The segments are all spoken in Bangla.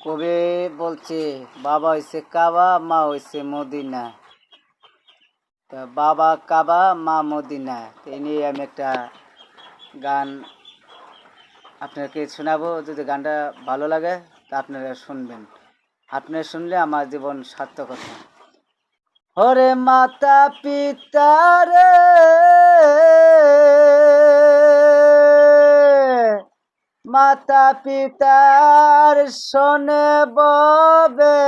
কবে বলছে বাবা হইছে কাবা, মা হইছে মদিনা। তা বাবা কাবা, মা মদিনা, এই নিয়ে আমি একটা গান আপনাকে শোনাবো। যদি গানটা ভালো লাগে তা আপনারা শুনবেন। আপনারা শুনলে আমার জীবন সার্থকতা। ওরে মাতা পিতারে, মাতা পিতার শোনে ববে,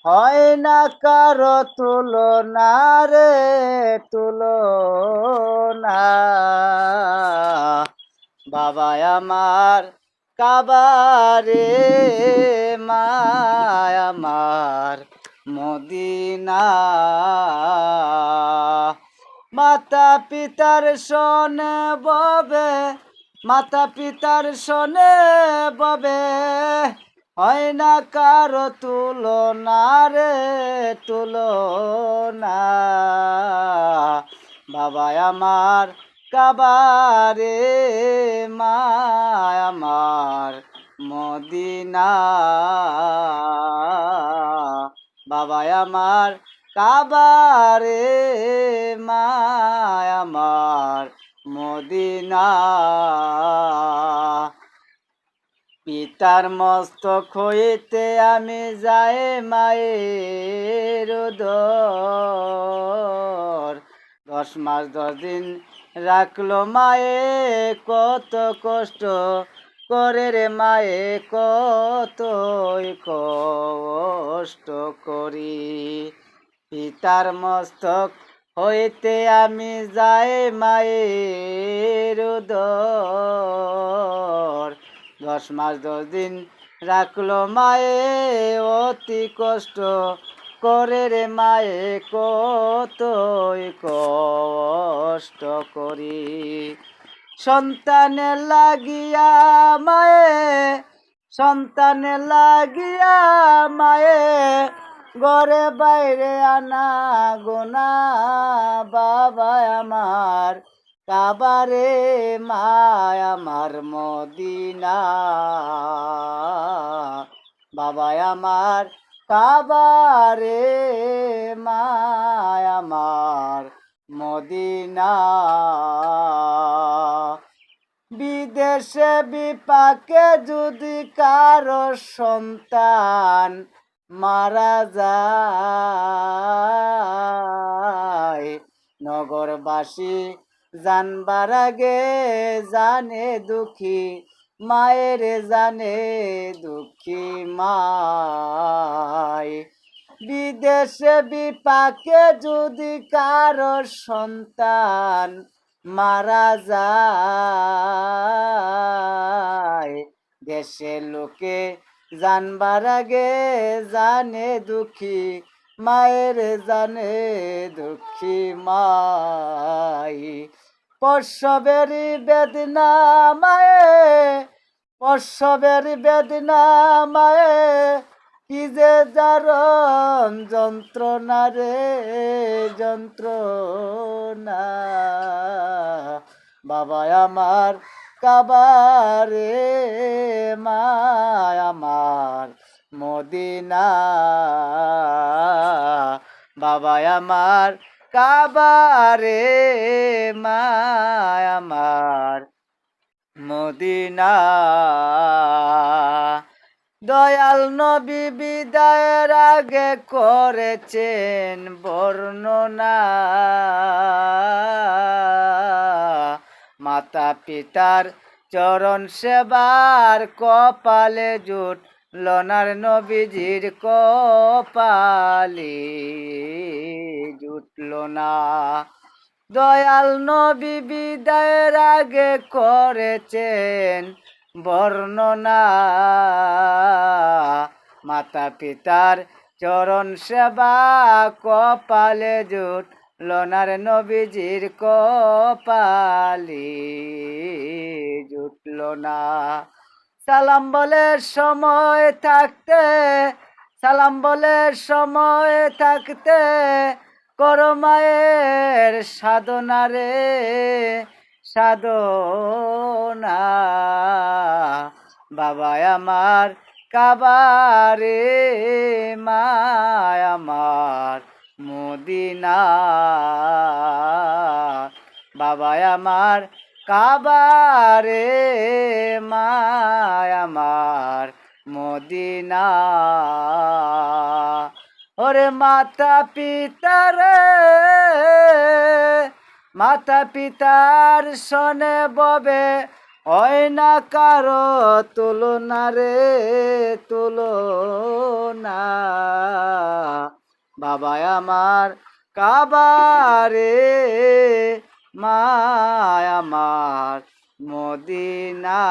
হয় না কারো তুলনা রে, তুলনা। বাবা আমার কাবারে, মা আমার মদিনা। মাতা পিতার শোনে ববে, মাতা পিতার শোনে ববে, হয় না কারো তুলনা রে, তুলনা। বাবা আমার কাবারে, মা আমার মদিনা। বাবা আমার কাবারে, মা আমার মদিনা। পিতার মস্তক হইতে আমি যাই মায়ের উদর, 10 মাস 10 দিন রাখলো মায়ে, কত কষ্ট করে রে মায়ে, কতই কষ্ট করি। পিতার মস্তক হইতে আমি যাই মায়ের উদর, 10 মাস 10 দিন রাখলো মায়ে, অতি কষ্ট করে রে মায়ে, কতই কষ্ট করি। সন্তানের লাগিয়া মায়ে, সন্তানের লাগিয়া মায়ে, ঘরে বাইরে আনা গোনা। বাবা আমার কাবারে, মা আমার মদিনা। বাবা আমার কাবারে, মা আমার মদিনা। বিদেশে বিপাকে যদি কারো সন্তান মারা যায়, নগরবাসী জানবার আগে জানে দুঃখী মায়ের, জানে দুঃখী মায়। বিদেশে বিপাকে যদি কারো সন্তান মারা যায়, দেশের লোকে জানবার আগে জানে দুঃখী মায়ের, জানে দুঃখী মাই। প্রসবেরই বেদনা মায়ে, প্রসবের বেদনা মায়ে, কি যে জারণ যন্ত্রণা রে, যন্ত্রণা। বাবা আমার কাবারে, মা আমার মদিনা। বাবা আমার কাবারে, মা আমার মদিনা। দয়াল নবী বিদায়ের আগে করেছেন বর্ণনা, মাতা পিতার চরণ সেবার কপালে জুট লনার, নবীজির কপালে জুটল না। দয়াল নবী বিদায়ের আগে করেছেন বর্ণনা, মাতা পিতার চরণ সেবা কপালে জুট লনার, নবীজির কপালে জুটল না। সালাম বলে সময় থাকতে, সালাম বলে সময় থাকতে, করো মায়ের সাধনা রে, সাধনা। বাবা আমার কাবারে মা আমার মদিনা বাবা আমার কাবারে মা আমার মদিনা ওরে মাতা পিতার সনে ববে হয় না কারো তুলনা রে তুলনা বাবা আমার কাবারে মা আমার মদিনা